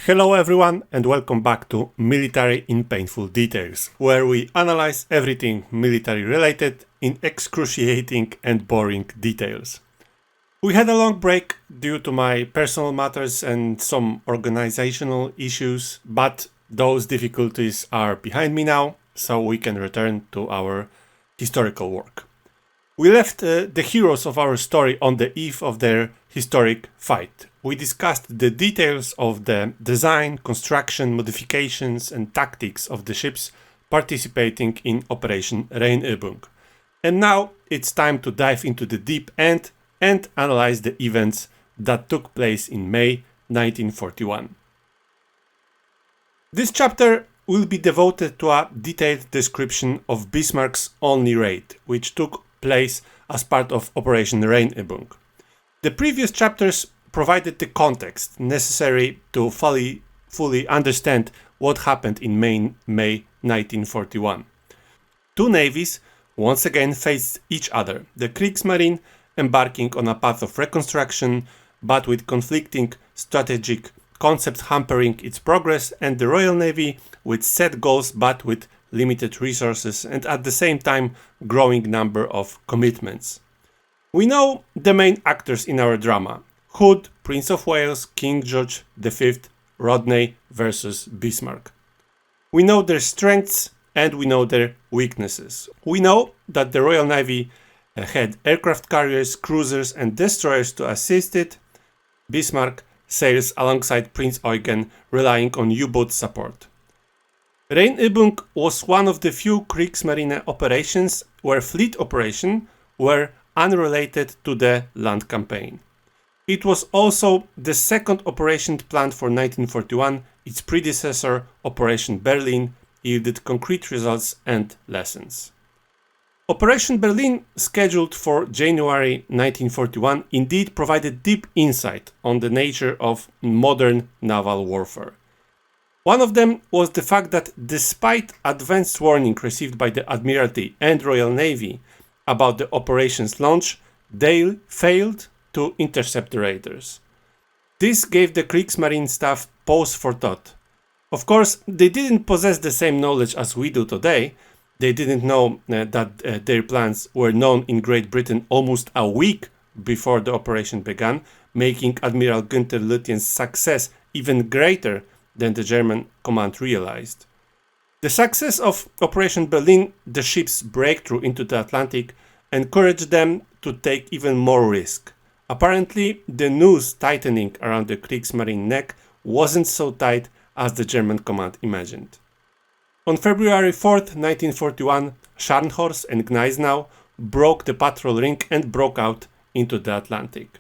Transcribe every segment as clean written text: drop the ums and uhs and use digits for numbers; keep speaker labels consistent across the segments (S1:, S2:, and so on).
S1: Hello everyone and welcome back to Military in Painful Details, where we analyze everything military related in excruciating and boring details. We had a long break due to my personal matters and some organizational issues, but those difficulties are behind me now, so we can return to our historical work. We left the heroes of our story on the eve of their historic fight. We discussed the details of the design, construction, modifications and tactics of the ships participating in Operation Rheinübung. And now it's time to dive into the deep end and analyze the events that took place in May 1941. This chapter will be devoted to a detailed description of Bismarck's only raid, which took place as part of Operation Rheinübung. The previous chapters provided the context necessary to fully understand what happened in May 1941. Two navies once again faced each other, the Kriegsmarine embarking on a path of reconstruction but with conflicting strategic concepts hampering its progress, and the Royal Navy with set goals but with limited resources and at the same time growing number of commitments. We know the main actors in our drama: Hood, Prince of Wales, King George V, Rodney versus Bismarck. We know their strengths and we know their weaknesses. We know that the Royal Navy had aircraft carriers, cruisers and destroyers to assist it. Bismarck sails alongside Prince Eugen, relying on U-boat support. Rheinübung was one of the few Kriegsmarine operations where fleet operations were unrelated to the land campaign. It was also the second operation planned for 1941. Its predecessor, Operation Berlin, yielded concrete results and lessons. Operation Berlin, scheduled for January 1941, indeed provided deep insight on the nature of modern naval warfare. One of them was the fact that despite advanced warning received by the Admiralty and Royal Navy about the operation's launch, they failed to intercept the raiders. This gave the Kriegsmarine staff pause for thought. Of course, they didn't possess the same knowledge as we do today. They didn't know that their plans were known in Great Britain almost a week before the operation began, making Admiral Günther Lütjen's success even greater than the German command realized. The success of Operation Berlin, the ship's breakthrough into the Atlantic, encouraged them to take even more risk. Apparently, the noose tightening around the Kriegsmarine neck wasn't so tight as the German command imagined. On February 4th, 1941, Scharnhorst and Gneisenau broke the patrol ring and broke out into the Atlantic.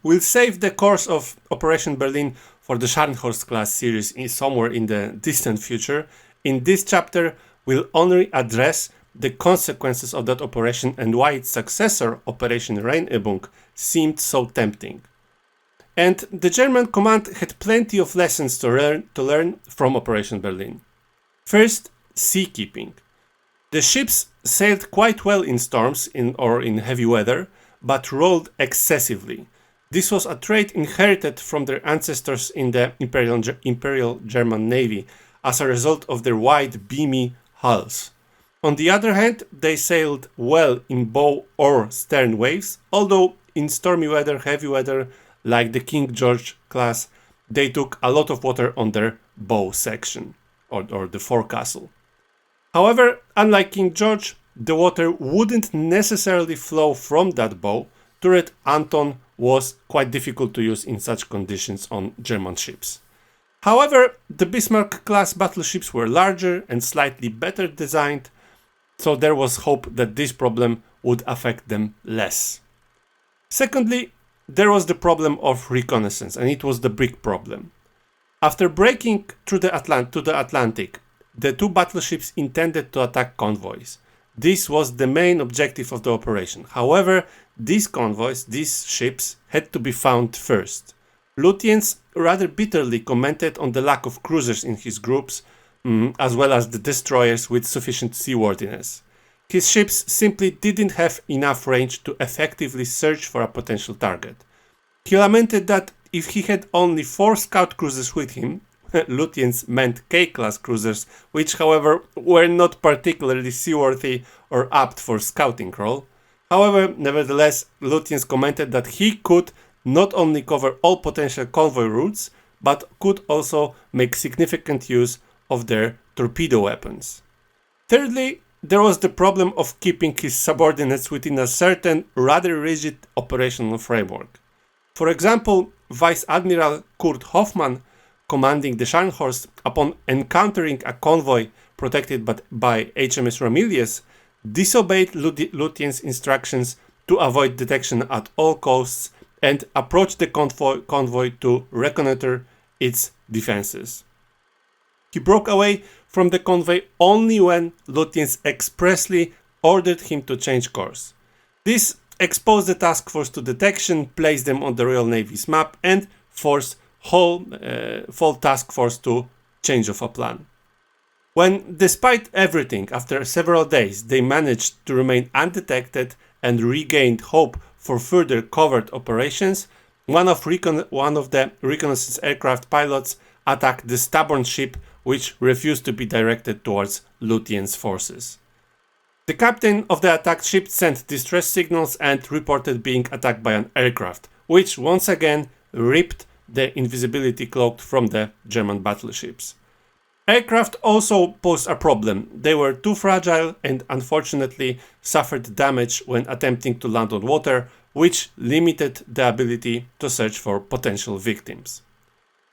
S1: We'll save the course of Operation Berlin for the Scharnhorst class series somewhere in the distant future. In this chapter, we'll only address the consequences of that operation and why its successor, Operation Rheinübung, seemed so tempting. And the German command had plenty of lessons to learn from Operation Berlin. First, seakeeping. The ships sailed quite well in storms or in heavy weather, but rolled excessively. This was a trait inherited from their ancestors in the Imperial German Navy as a result of their wide, beamy hulls. On the other hand, they sailed well in bow or stern waves, although in stormy weather, heavy weather, like the King George class, they took a lot of water on their bow section or the forecastle. However, unlike King George, the water wouldn't necessarily flow from that bow. Turret Anton was quite difficult to use in such conditions on German ships. However, the Bismarck-class battleships were larger and slightly better designed, so there was hope that this problem would affect them less. Secondly, there was the problem of reconnaissance, and it was the big problem. After breaking through to the Atlantic, the two battleships intended to attack convoys. This was the main objective of the operation. However, these convoys, these ships, had to be found first. Lütjens rather bitterly commented on the lack of cruisers in his groups, as well as the destroyers with sufficient seaworthiness. His ships simply didn't have enough range to effectively search for a potential target. He lamented that if he had only 4 scout cruisers with him, Lutyen's meant K-class cruisers, which however were not particularly seaworthy or apt for scouting role. However, nevertheless, Lutyens commented that he could not only cover all potential convoy routes, but could also make significant use of their torpedo weapons. Thirdly, there was the problem of keeping his subordinates within a certain rather rigid operational framework. For example, Vice Admiral Kurt Hoffmann, commanding the Scharnhorst, upon encountering a convoy protected by HMS Ramilies, disobeyed Lutyen's instructions to avoid detection at all costs and approached the convoy to reconnoiter its defenses. He broke away from the convoy only when Lutyens expressly ordered him to change course. This exposed the task force to detection, placed them on the Royal Navy's map, and forced whole task force to change of a plan. When, despite everything, after several days, they managed to remain undetected and regained hope for further covert operations, one of the reconnaissance aircraft pilots attacked the stubborn ship, which refused to be directed towards Lutyen's forces. The captain of the attacked ship sent distress signals and reported being attacked by an aircraft, which once again ripped the invisibility cloak from the German battleships. Aircraft also posed a problem. They were too fragile and unfortunately suffered damage when attempting to land on water, which limited the ability to search for potential victims.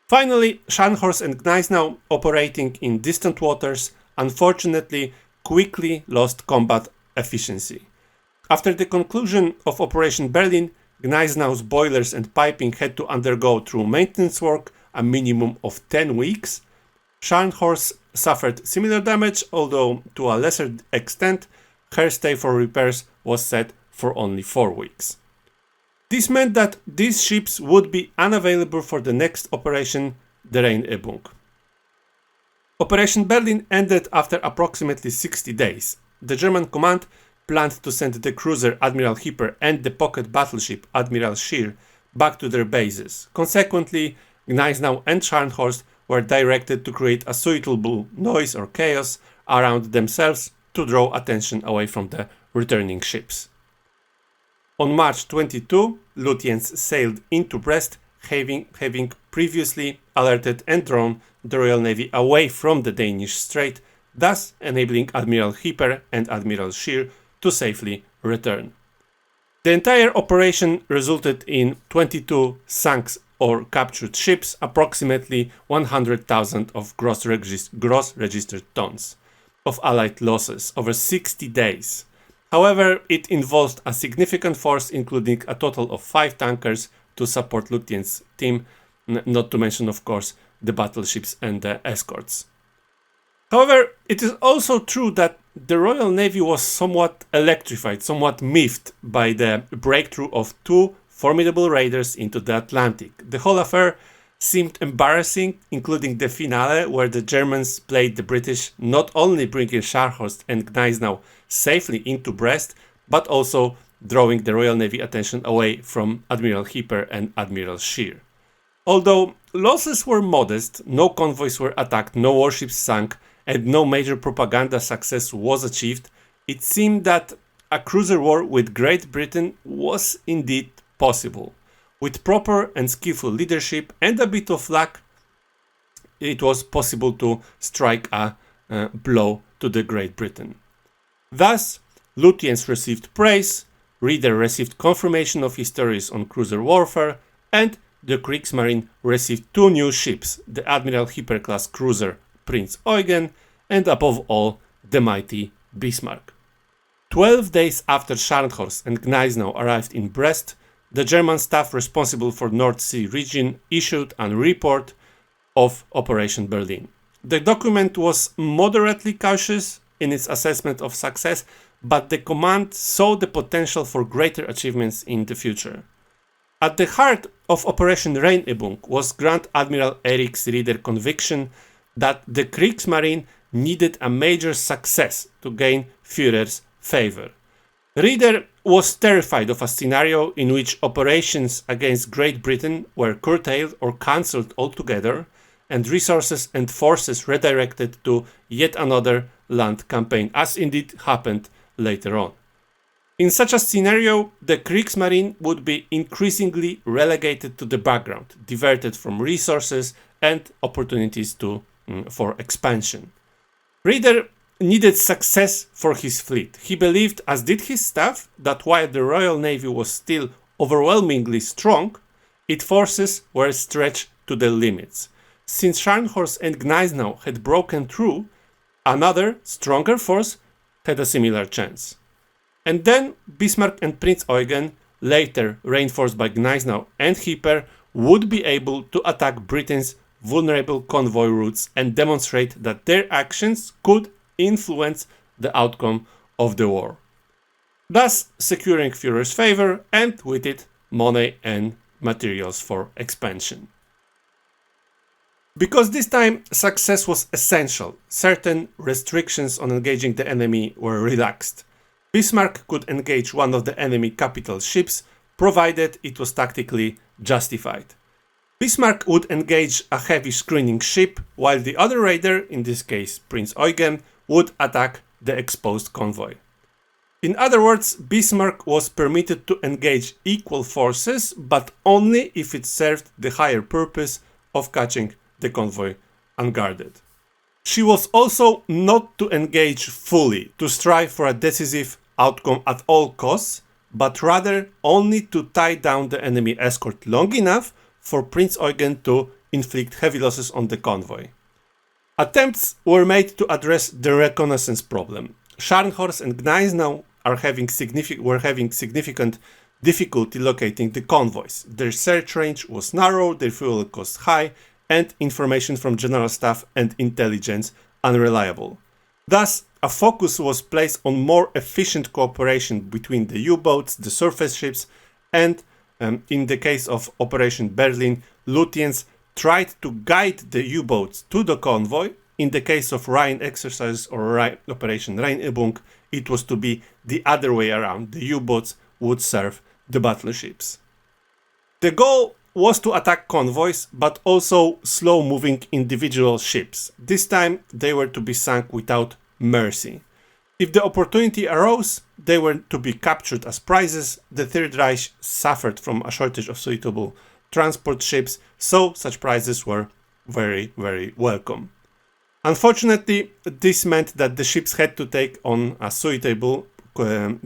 S1: Finally, Scharnhorst and Gneisenau, operating in distant waters, unfortunately quickly lost combat efficiency. After the conclusion of Operation Berlin, Gneisenau's boilers and piping had to undergo through maintenance work a minimum of 10 weeks. Scharnhorst suffered similar damage, although to a lesser extent. Her stay for repairs was set for only 4 weeks. This meant that these ships would be unavailable for the next operation, the Rheinübung. Operation Berlin ended after approximately 60 days. The German command planned to send the cruiser Admiral Hipper and the pocket battleship Admiral Scheer back to their bases. Consequently, Gneisenau and Scharnhorst were directed to create a suitable noise or chaos around themselves to draw attention away from the returning ships. On March 22, Lutyens sailed into Brest, having previously alerted and drawn the Royal Navy away from the Danish Strait, thus enabling Admiral Hipper and Admiral Scheer to safely return. The entire operation resulted in 22 sunk or captured ships, approximately 100,000 of gross registered tons of Allied losses over 60 days. However, it involved a significant force, including a total of 5 tankers to support Lutyen's team, not to mention, of course, the battleships and the escorts. However, it is also true that the Royal Navy was somewhat electrified, somewhat miffed by the breakthrough of 2 formidable raiders into the Atlantic. The whole affair seemed embarrassing, including the finale where the Germans played the British, not only bringing Scharnhorst and Gneisenau safely into Brest, but also drawing the Royal Navy attention away from Admiral Hipper and Admiral Scheer. Although losses were modest, no convoys were attacked, no warships sank, and no major propaganda success was achieved, it seemed that a cruiser war with Great Britain was indeed possible. With proper and skillful leadership and a bit of luck, it was possible to strike a blow to the Great Britain. Thus, Lutyens received praise, Reeder received confirmation of his theories on cruiser warfare, and the Kriegsmarine received 2 new ships, the Admiral Hipper-class cruiser Prinz Eugen, and above all, the mighty Bismarck. 12 days after Scharnhorst and Gneisenau arrived in Brest, the German staff responsible for North Sea region issued a report of Operation Berlin. The document was moderately cautious in its assessment of success, but the command saw the potential for greater achievements in the future. At the heart of Operation Rheinübung was Grand Admiral Erich Reeder's conviction that the Kriegsmarine needed a major success to gain Führer's favor. Reeder was terrified of a scenario in which operations against Great Britain were curtailed or cancelled altogether, and resources and forces redirected to yet another land campaign, as indeed happened later on. In such a scenario, the Kriegsmarine would be increasingly relegated to the background, diverted from resources and opportunities for expansion. Reeder needed success for his fleet. He believed, as did his staff, that while the Royal Navy was still overwhelmingly strong, its forces were stretched to their limits. Since Scharnhorst and Gneisenau had broken through, another, stronger force had a similar chance. And then Bismarck and Prince Eugen, later reinforced by Gneisenau and Hipper, would be able to attack Britain's vulnerable convoy routes and demonstrate that their actions could influence the outcome of the war, thus securing Führer's favor and with it money and materials for expansion. Because this time success was essential, certain restrictions on engaging the enemy were relaxed. Bismarck could engage one of the enemy capital ships provided it was tactically justified. Bismarck would engage a heavy screening ship, while the other raider, in this case Prince Eugen, would attack the exposed convoy. In other words, Bismarck was permitted to engage equal forces, but only if it served the higher purpose of catching the convoy unguarded. She was also not to engage fully, to strive for a decisive outcome at all costs, but rather only to tie down the enemy escort long enough for Prince Eugen to inflict heavy losses on the convoy. Attempts were made to address the reconnaissance problem. Scharnhorst and Gneisenau were having significant difficulty locating the convoys. Their search range was narrow, their fuel cost high, and information from general staff and intelligence unreliable. Thus, a focus was placed on more efficient cooperation between the U-boats, the surface ships, and in the case of Operation Berlin, Lutyens tried to guide the U-boats to the convoy. In the case of Rhine exercises or Operation Rheinübung, it was to be the other way around. The U-boats would serve the battleships. The goal was to attack convoys, but also slow-moving individual ships. This time, they were to be sunk without mercy. If the opportunity arose, they were to be captured as prizes. The Third Reich suffered from a shortage of suitable transport ships, so such prizes were very, very welcome. Unfortunately, this meant that the ships had to take on a suitable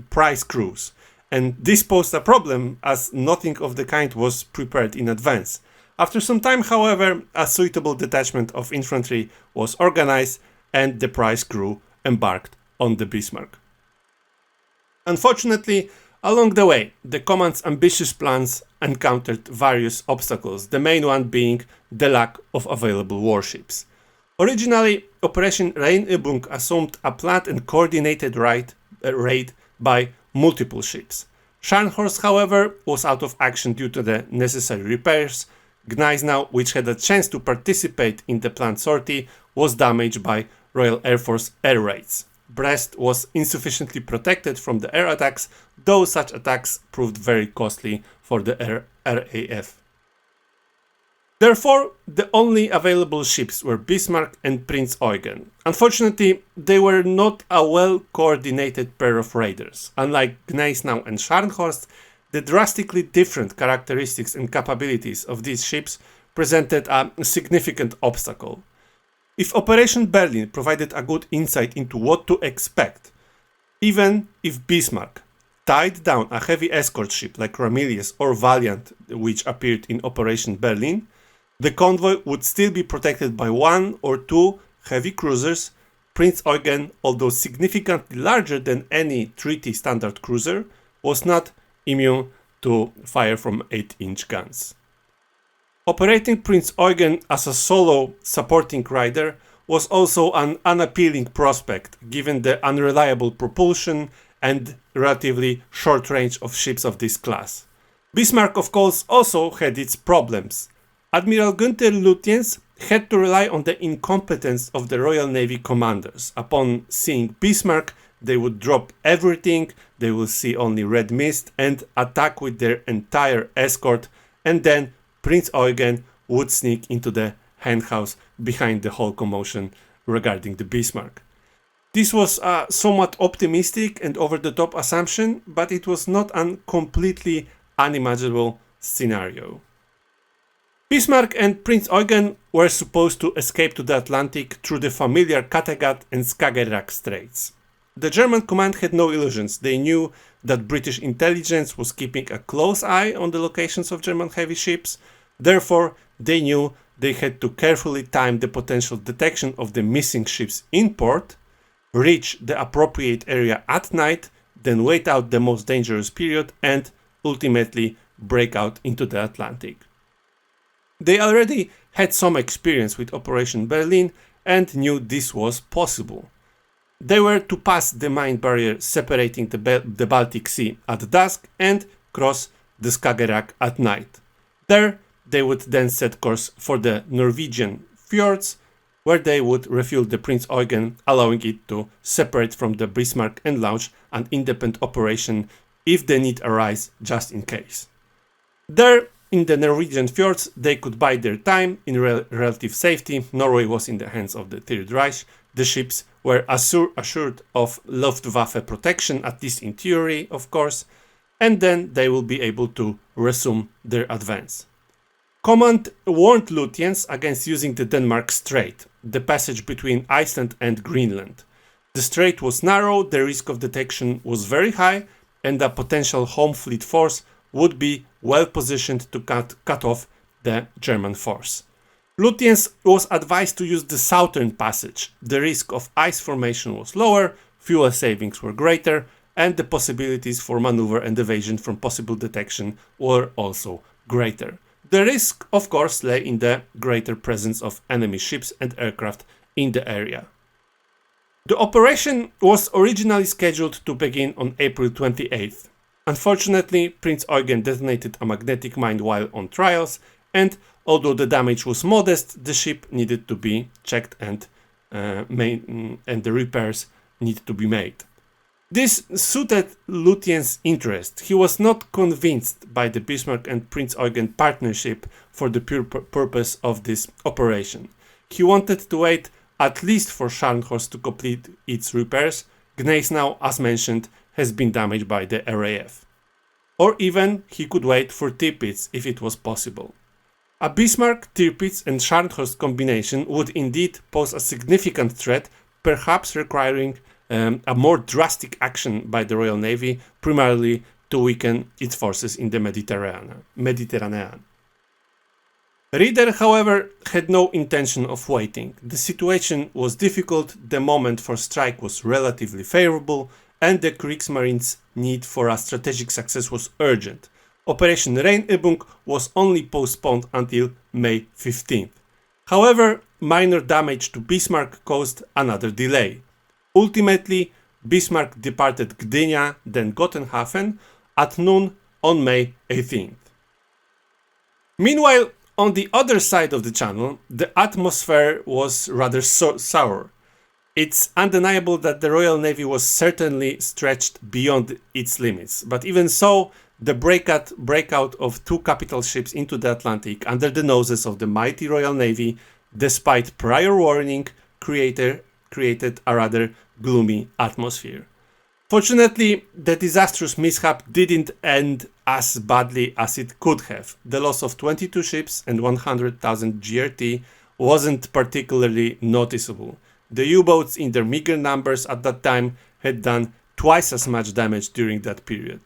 S1: prize crews, and this posed a problem as nothing of the kind was prepared in advance. After some time, however, a suitable detachment of infantry was organized and the prize crew embarked on the Bismarck. Unfortunately, along the way, the command's ambitious plans encountered various obstacles, the main one being the lack of available warships. Originally, Operation Rheinübung assumed a planned and coordinated raid by multiple ships. Scharnhorst, however, was out of action due to the necessary repairs. Gneisenau, which had a chance to participate in the planned sortie, was damaged by Royal Air Force air raids. Brest was insufficiently protected from the air attacks, though such attacks proved very costly for the RAF. Therefore, the only available ships were Bismarck and Prince Eugen. Unfortunately, they were not a well-coordinated pair of raiders. Unlike Gneisenau and Scharnhorst, the drastically different characteristics and capabilities of these ships presented a significant obstacle. If Operation Berlin provided a good insight into what to expect, even if Bismarck tied down a heavy escort ship like Ramillies or Valiant, which appeared in Operation Berlin, the convoy would still be protected by one or two heavy cruisers. Prince Eugen, although significantly larger than any treaty standard cruiser, was not immune to fire from 8-inch guns. Operating Prince Eugen as a solo supporting rider was also an unappealing prospect given the unreliable propulsion and relatively short range of ships of this class. Bismarck, of course, also had its problems. Admiral Günther Lutyens had to rely on the incompetence of the Royal Navy commanders. Upon seeing Bismarck, they would drop everything, they will see only red mist and attack with their entire escort, and then Prince Eugen would sneak into the henhouse behind the whole commotion regarding the Bismarck. This was a somewhat optimistic and over-the-top assumption, but it was not a completely unimaginable scenario. Bismarck and Prince Eugen were supposed to escape to the Atlantic through the familiar Kattegat and Skagerrak Straits. The German command had no illusions. They knew that British intelligence was keeping a close eye on the locations of German heavy ships. Therefore, they knew they had to carefully time the potential detection of the missing ships in port, reach the appropriate area at night, then wait out the most dangerous period, and ultimately break out into the Atlantic. They already had some experience with Operation Berlin and knew this was possible. They were to pass the mine barrier separating the Baltic Sea at dusk and cross the Skagerrak at night. There, they would then set course for the Norwegian fjords, where they would refuel the Prince Eugen, allowing it to separate from the Bismarck and launch an independent operation if the need arise, just in case. There, in the Norwegian fjords, they could bide their time in relative safety. Norway was in the hands of the Third Reich. The ships were assured of Luftwaffe protection, at least in theory, of course, and then they will be able to resume their advance. Command warned Lutyens against using the Danish Strait, the passage between Iceland and Greenland. The strait was narrow, the risk of detection was very high, and a potential home fleet force would be well positioned to cut off the German force. Lutyens was advised to use the southern passage. The risk of ice formation was lower, fuel savings were greater, and the possibilities for maneuver and evasion from possible detection were also greater. The risk, of course, lay in the greater presence of enemy ships and aircraft in the area. The operation was originally scheduled to begin on April 28th. Unfortunately, Prince Eugen detonated a magnetic mine while on trials, and although the damage was modest, the ship needed to be checked and the repairs needed to be made. This suited Lutyens' interest. He was not convinced by the Bismarck and Prince Eugen partnership for the pure purpose of this operation. He wanted to wait at least for Scharnhorst to complete its repairs. Gneisenau, as mentioned, has been damaged by the RAF. Or even he could wait for Tirpitz if it was possible. A Bismarck, Tirpitz and Scharnhorst combination would indeed pose a significant threat, perhaps requiring a more drastic action by the Royal Navy, primarily to weaken its forces in the Mediterranean. Reeder, however, had no intention of waiting. The situation was difficult, the moment for strike was relatively favorable, and the Kriegsmarine's need for a strategic success was urgent. Operation Rheinübung was only postponed until May 15th. However, minor damage to Bismarck caused another delay. Ultimately, Bismarck departed Gdynia, then Gotenhafen, at noon on May 18th. Meanwhile, on the other side of the channel, the atmosphere was rather sour. It's undeniable that the Royal Navy was certainly stretched beyond its limits, but even so, the breakout of two capital ships into the Atlantic under the noses of the mighty Royal Navy, despite prior warning, created a rather gloomy atmosphere. Fortunately, the disastrous mishap didn't end as badly as it could have. The loss of 22 ships and 100,000 GRT wasn't particularly noticeable. The U-boats in their meager numbers at that time had done twice as much damage during that period.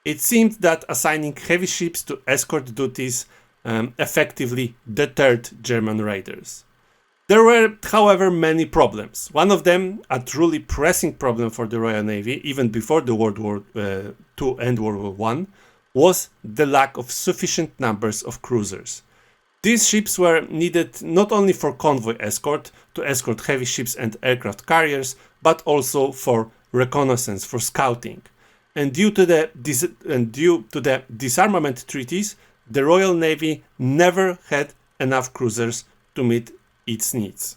S1: It seemed that assigning heavy ships to escort duties effectively deterred German raiders. There were, however, many problems. One of them, a truly pressing problem for the Royal Navy, even before the World War II and World War I, was the lack of sufficient numbers of cruisers. These ships were needed not only for convoy escort, to escort heavy ships and aircraft carriers, but also for reconnaissance, for scouting. And due to the disarmament treaties, the Royal Navy never had enough cruisers to meet its needs.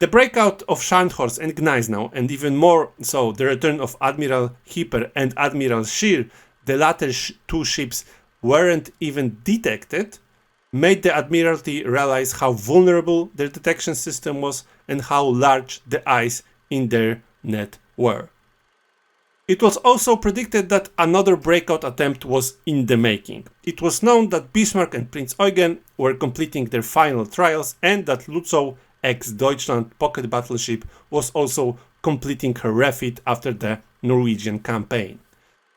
S1: The breakout of Scharnhorst and Gneisenau, and even more so the return of Admiral Hipper and Admiral Scheer, the latter two ships weren't even detected, made the Admiralty realize how vulnerable their detection system was and how large the ice in their net were. It was also predicted that another breakout attempt was in the making. It was known that Bismarck and Prinz Eugen were completing their final trials and that Lützow, ex-Deutschland pocket battleship, was also completing her refit after the Norwegian campaign.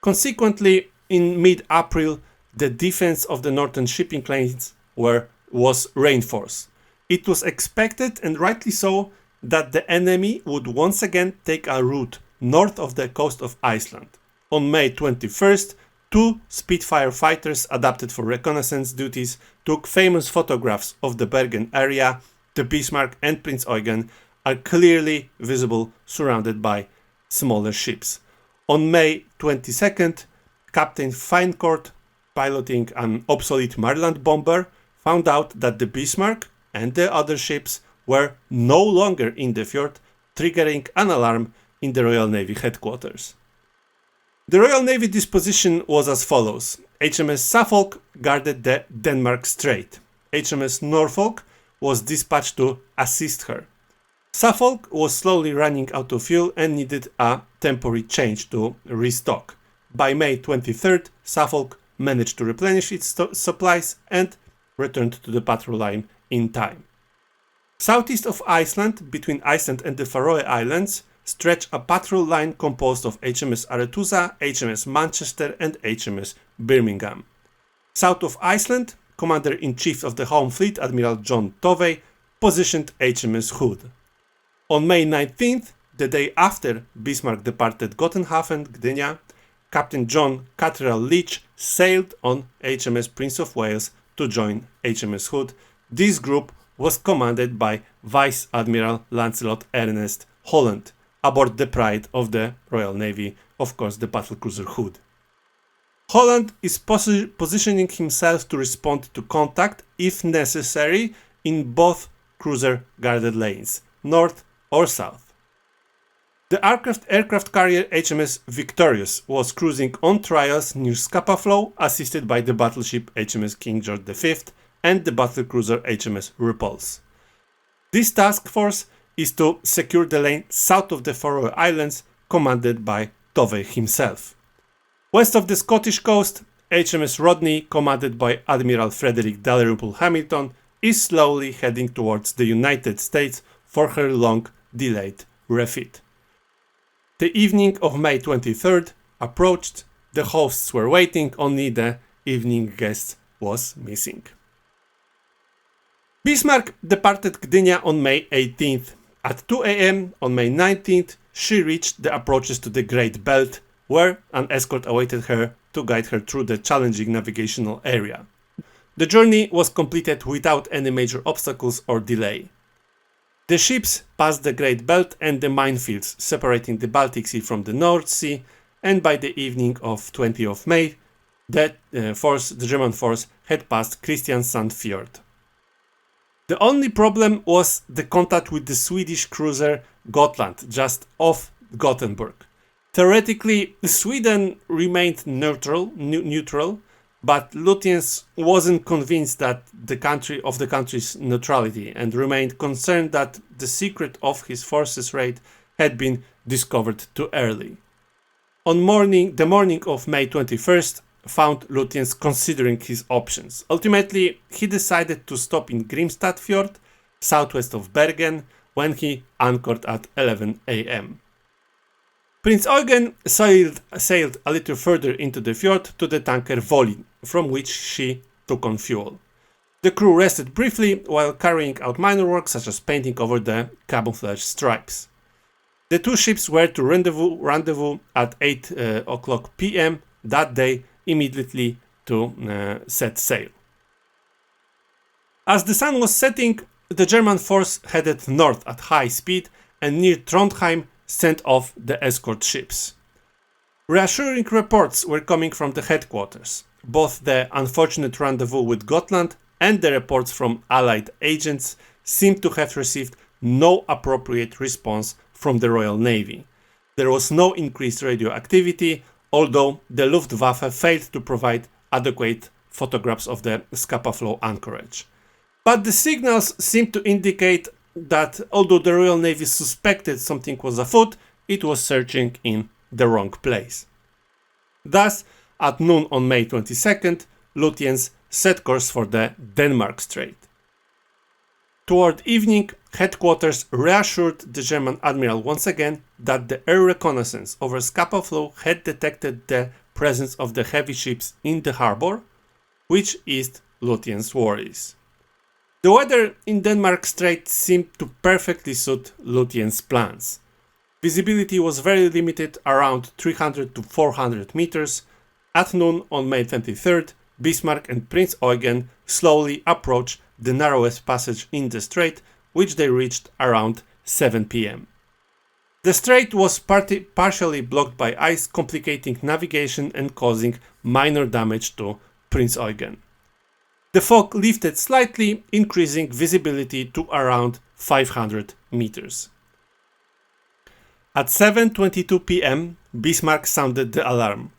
S1: Consequently, in mid-April, the defense of the northern shipping lanes was reinforced. It was expected, and rightly so, that the enemy would once again take a route north of the coast of Iceland. On May 21st, two Spitfire fighters adapted for reconnaissance duties took famous photographs of the Bergen area. The Bismarck and Prinz Eugen are clearly visible surrounded by smaller ships. On May 22nd, Captain Feincourt, piloting an obsolete Maryland bomber, found out that the Bismarck and the other ships were no longer in the fjord, triggering an alarm in the Royal Navy headquarters. The Royal Navy disposition was as follows. HMS Suffolk guarded the Danish Strait. HMS Norfolk was dispatched to assist her. Suffolk was slowly running out of fuel and needed a temporary change to restock. By May 23rd, Suffolk managed to replenish its supplies and returned to the patrol line in time. Southeast of Iceland, between Iceland and the Faroe Islands, stretched a patrol line composed of HMS Arethusa, HMS Manchester and HMS Birmingham. South of Iceland, Commander-in-Chief of the Home Fleet, Admiral John Tovey, positioned HMS Hood. On May 19th, the day after Bismarck departed Gotenhafen, Gdynia, Captain John Catterall Leach sailed on HMS Prince of Wales to join HMS Hood. This group was commanded by Vice Admiral Lancelot Ernest Holland, aboard the pride of the Royal Navy, of course the battlecruiser Hood. Holland is positioning himself to respond to contact, if necessary, in both cruiser guarded lanes, north or south. The aircraft carrier HMS Victorious was cruising on trials near Scapa Flow, assisted by the battleship HMS King George V and the battlecruiser HMS Repulse. This task force is to secure the lane south of the Faroe Islands, commanded by Tovey himself. West of the Scottish coast, HMS Rodney, commanded by Admiral Frederick Dalrymple Hamilton, is slowly heading towards the United States for her long-delayed refit. The evening of May 23rd approached, the hosts were waiting, only the evening guest was missing. Bismarck departed Gdynia on May 18th. At 2 a.m. on May 19th, she reached the approaches to the Great Belt, where an escort awaited her to guide her through the challenging navigational area. The journey was completed without any major obstacles or delay. The ships passed the Great Belt and the minefields separating the Baltic Sea from the North Sea, and by the evening of 20th of May, the German force had passed Kristiansand Fjord. The only problem was the contact with the Swedish cruiser Gotland, just off Gothenburg. Theoretically, Sweden remained neutral, but Lutyens wasn't convinced that the country's neutrality and remained concerned that the secret of his forces raid had been discovered too early. The morning of May 21st found Lutyens considering his options. Ultimately, he decided to stop in Grimstad Fjord, southwest of Bergen, when he anchored at 11 a.m. Prinz Eugen sailed a little further into the fjord to the tanker Volin, from which she took on fuel. The crew rested briefly while carrying out minor work such as painting over the camouflage stripes. The two ships were to rendezvous at 8 o'clock p.m. that day, immediately to set sail. As the sun was setting, the German force headed north at high speed and near Trondheim sent off the escort ships. Reassuring reports were coming from the headquarters. Both the unfortunate rendezvous with Gotland and the reports from Allied agents seemed to have received no appropriate response from the Royal Navy. There was no increased radio activity, although the Luftwaffe failed to provide adequate photographs of the Scapa Flow anchorage. But the signals seemed to indicate that although the Royal Navy suspected something was afoot, it was searching in the wrong place. Thus, at noon on May 22nd, Lutyens set course for the Denmark Strait. Toward evening, headquarters reassured the German admiral once again that the air reconnaissance over Scapa Flow had detected the presence of the heavy ships in the harbor, which eased Lutyens' worries. The weather in Denmark Strait seemed to perfectly suit Lutyens' plans. Visibility was very limited, around 300 to 400 meters. At noon on May 23rd, Bismarck and Prince Eugen slowly approached the narrowest passage in the strait, which they reached around 7 p.m. The strait was partially blocked by ice, complicating navigation and causing minor damage to Prince Eugen. The fog lifted slightly, increasing visibility to around 500 meters. At 7:22 p.m., Bismarck sounded the alarm.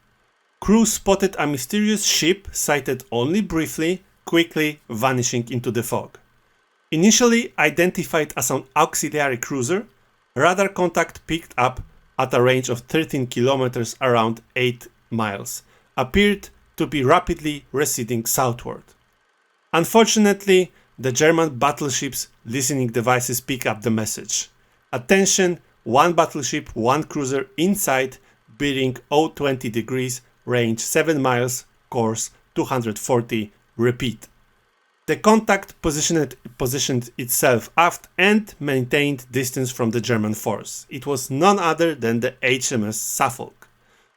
S1: Crew spotted a mysterious ship sighted only briefly, quickly vanishing into the fog. Initially identified as an auxiliary cruiser, radar contact picked up at a range of 13 kilometers, around 8 miles, appeared to be rapidly receding southward. Unfortunately, the German battleship's listening devices pick up the message. Attention, one battleship, one cruiser inside, bearing 020 degrees, range 7 miles, course 240, repeat. The contact positioned itself aft and maintained distance from the German force. It was none other than the HMS Suffolk.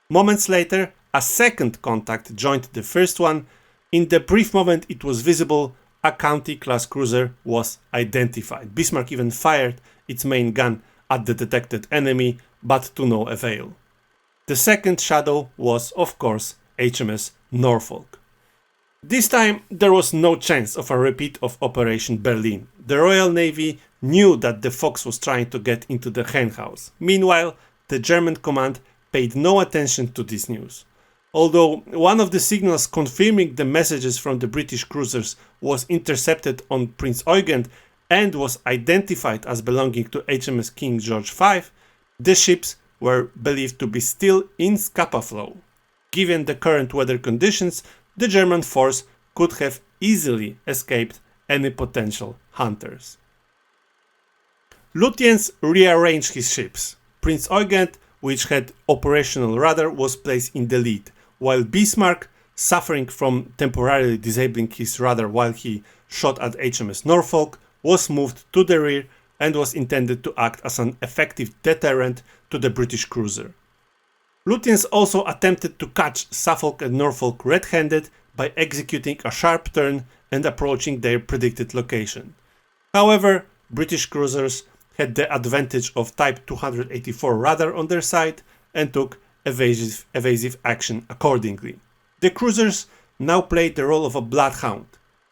S1: Moments later, a second contact joined the first one. In the brief moment it was visible, a County-class cruiser was identified. Bismarck even fired its main gun at the detected enemy, but to no avail. The second shadow was, of course, HMS Norfolk. This time there was no chance of a repeat of Operation Berlin. The Royal Navy knew that the Fox was trying to get into the henhouse. Meanwhile, the German command paid no attention to this news. Although one of the signals confirming the messages from the British cruisers was intercepted on Prince Eugen and was identified as belonging to HMS King George V, the ships were believed to be still in Scapa Flow. Given the current weather conditions, the German force could have easily escaped any potential hunters. Lutyens rearranged his ships. Prince Eugen, which had operational radar, was placed in the lead, while Bismarck, suffering from temporarily disabling his radar while he shot at HMS Norfolk, was moved to the rear and was intended to act as an effective deterrent to the British cruiser. Lutyens also attempted to catch Suffolk and Norfolk red-handed by executing a sharp turn and approaching their predicted location. However, British cruisers had the advantage of Type 284 radar on their side and took evasive action accordingly. The cruisers now played the role of a bloodhound.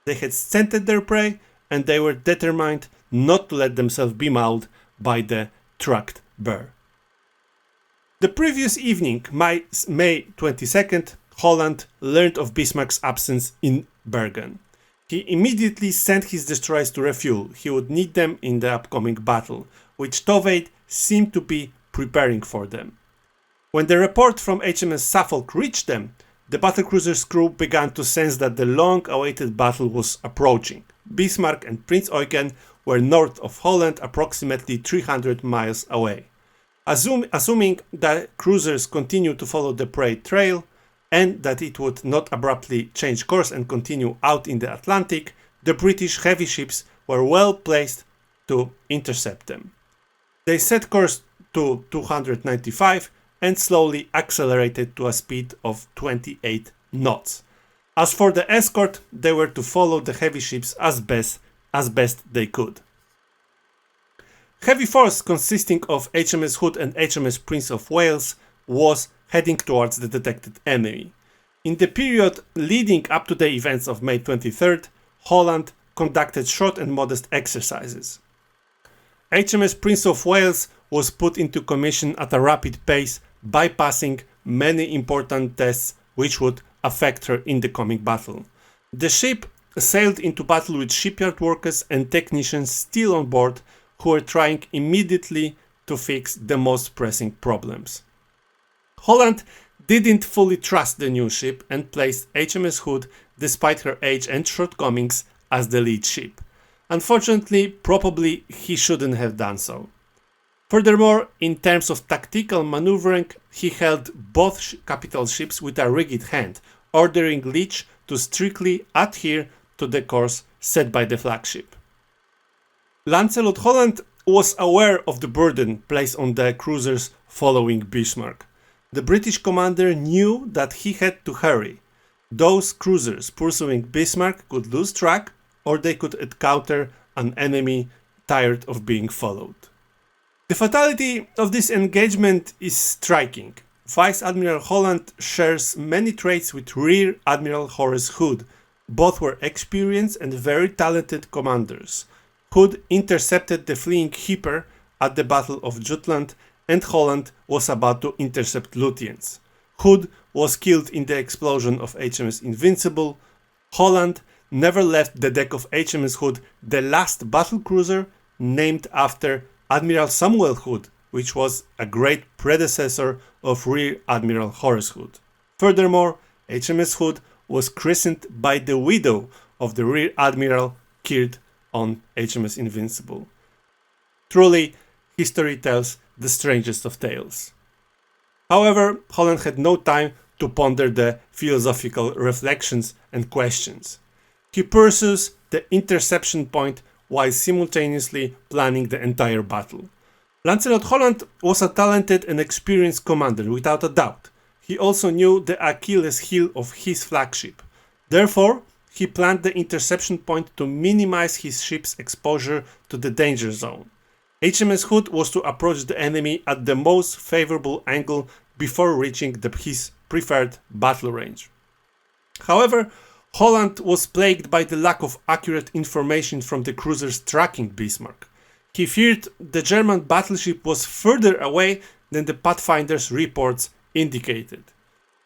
S1: They had scented their prey and they were determined not to let themselves be mauled by the tracked bear. The previous evening, May 22nd, Holland learned of Bismarck's absence in Bergen. He immediately sent his destroyers to refuel. He would need them in the upcoming battle, which Toveit seemed to be preparing for them. When the report from HMS Suffolk reached them, the battlecruiser's crew began to sense that the long-awaited battle was approaching. Bismarck and Prince Eugen were north of Holland, approximately 300 miles away. Assuming that cruisers continued to follow the prey trail and that it would not abruptly change course and continue out in the Atlantic, the British heavy ships were well placed to intercept them. They set course to 295 and slowly accelerated to a speed of 28 knots. As for the escort, they were to follow the heavy ships as best they could. Heavy force consisting of HMS Hood and HMS Prince of Wales was heading towards the detected enemy. In the period leading up to the events of May 23rd, Holland conducted short and modest exercises. HMS Prince of Wales was put into commission at a rapid pace, bypassing many important tests which would affect her in the coming battle. The ship sailed into battle with shipyard workers and technicians still on board, who were trying immediately to fix the most pressing problems. Holland didn't fully trust the new ship and placed HMS Hood, despite her age and shortcomings, as the lead ship. Unfortunately, probably he shouldn't have done so. Furthermore, in terms of tactical maneuvering, he held both capital ships with a rigid hand, ordering Leach to strictly adhere to the course set by the flagship. Lancelot Holland was aware of the burden placed on the cruisers following Bismarck. The British commander knew that he had to hurry. Those cruisers pursuing Bismarck could lose track, or they could encounter an enemy tired of being followed. The fatality of this engagement is striking. Vice Admiral Holland shares many traits with Rear Admiral Horace Hood. Both were experienced and very talented commanders. Hood intercepted the fleeing Hipper at the Battle of Jutland, and Holland was about to intercept Lutyens. Hood was killed in the explosion of HMS Invincible. Holland never left the deck of HMS Hood, the last battlecruiser named after Admiral Samuel Hood, which was a great predecessor of Rear Admiral Horace Hood. Furthermore, HMS Hood was christened by the widow of the Rear Admiral killed on HMS Invincible. Truly, history tells the strangest of tales. However, Holland had no time to ponder the philosophical reflections and questions. He pursues the interception point while simultaneously planning the entire battle. Lancelot Holland was a talented and experienced commander without a doubt. He also knew the Achilles heel of his flagship. Therefore, he planned the interception point to minimize his ship's exposure to the danger zone. HMS Hood was to approach the enemy at the most favorable angle before reaching his preferred battle range. However, Holland was plagued by the lack of accurate information from the cruisers tracking Bismarck. He feared the German battleship was further away than the Pathfinder's reports indicated.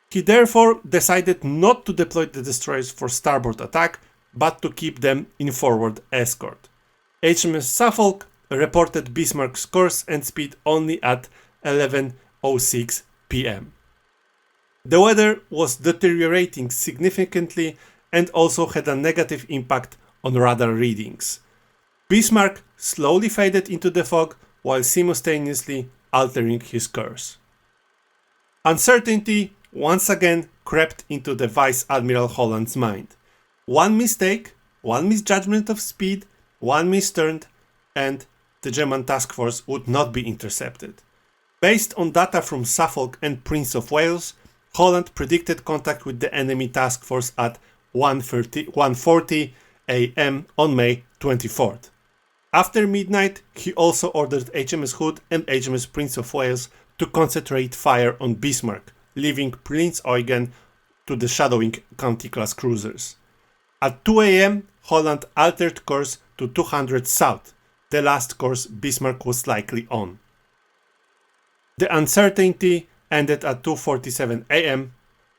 S1: He therefore decided not to deploy the destroyers for starboard attack, but to keep them in forward escort. HMS Suffolk reported Bismarck's course and speed only at 11:06 p.m. The weather was deteriorating significantly and also had a negative impact on radar readings. Bismarck slowly faded into the fog while simultaneously altering his course. Uncertainty once again crept into the Vice Admiral Holland's mind. One mistake, one misjudgment of speed, one misturn, and the German task force would not be intercepted. Based on data from Suffolk and Prince of Wales, Holland predicted contact with the enemy task force at 1:40 a.m. on May 24th. After midnight, he also ordered HMS Hood and HMS Prince of Wales to concentrate fire on Bismarck, leaving Prince Eugen to the shadowing County-class cruisers. At 2 a.m., Holland altered course to 200 south, the last course Bismarck was likely on. The uncertainty ended at 2:47 a.m.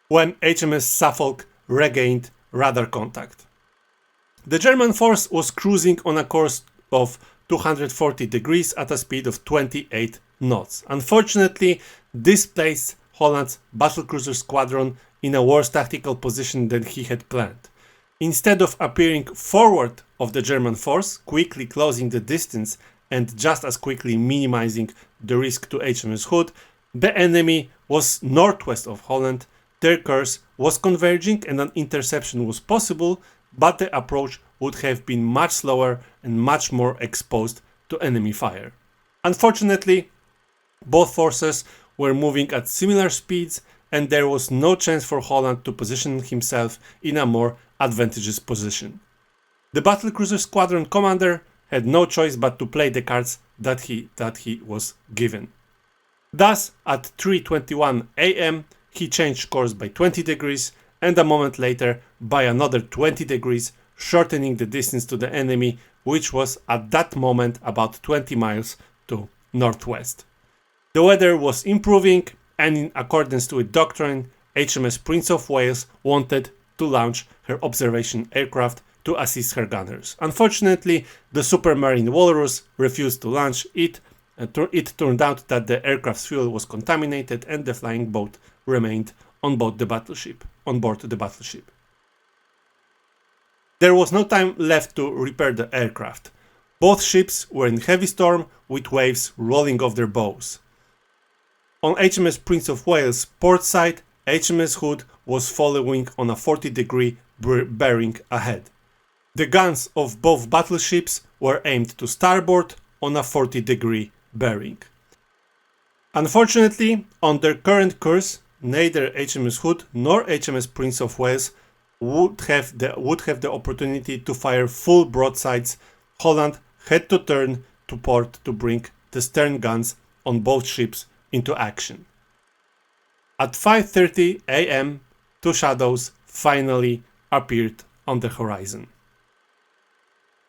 S1: when HMS Suffolk regained radar contact. The German force was cruising on a course of 240 degrees at a speed of 28 knots. Unfortunately, this placed Holland's battlecruiser squadron in a worse tactical position than he had planned. Instead of appearing forward of the German force, quickly closing the distance and just as quickly minimizing the risk to HMS Hood, the enemy was northwest of Holland. Their course was converging and an interception was possible, but the approach would have been much slower and much more exposed to enemy fire. Unfortunately, both forces were moving at similar speeds and there was no chance for Holland to position himself in a more advantageous position. The battlecruiser squadron commander had no choice but to play the cards that he was given. Thus, at 3:21 a.m., he changed course by 20 degrees and a moment later by another 20 degrees, shortening the distance to the enemy which was at that moment about 20 miles to northwest. The weather was improving, and in accordance with doctrine, HMS Prince of Wales wanted to launch her observation aircraft to assist her gunners. Unfortunately, the Supermarine Walrus refused to launch it. It turned out that the aircraft's fuel was contaminated and the flying boat remained on board the battleship. There was no time left to repair the aircraft. Both ships were in heavy storm with waves rolling off their bows. On HMS Prince of Wales' port side, HMS Hood was following on a 40-degree bearing ahead. The guns of both battleships were aimed to starboard on a 40-degree bearing. Unfortunately, on their current course, neither HMS Hood nor HMS Prince of Wales would have the opportunity to fire full broadsides. Holland had to turn to port to bring the stern guns on both ships into action. At 5:30 a.m., two shadows finally appeared on the horizon.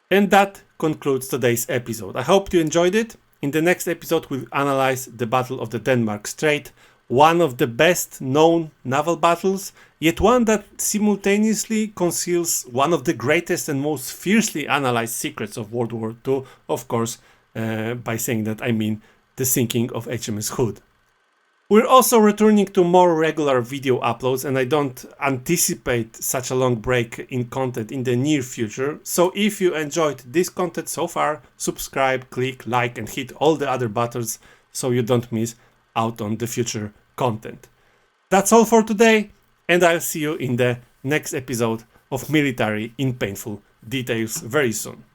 S1: And that concludes today's episode. I hope you enjoyed it. In the next episode, we'll analyze the Battle of the Denmark Strait, one of the best known naval battles, yet one that simultaneously conceals one of the greatest and most fiercely analyzed secrets of World War II. Of course, by saying that I mean the sinking of HMS Hood. We're also returning to more regular video uploads, and I don't anticipate such a long break in content in the near future. So if you enjoyed this content so far, subscribe, click, like, and hit all the other buttons so you don't miss out on the future content. That's all for today, and I'll see you in the next episode of Military in Painful Details very soon.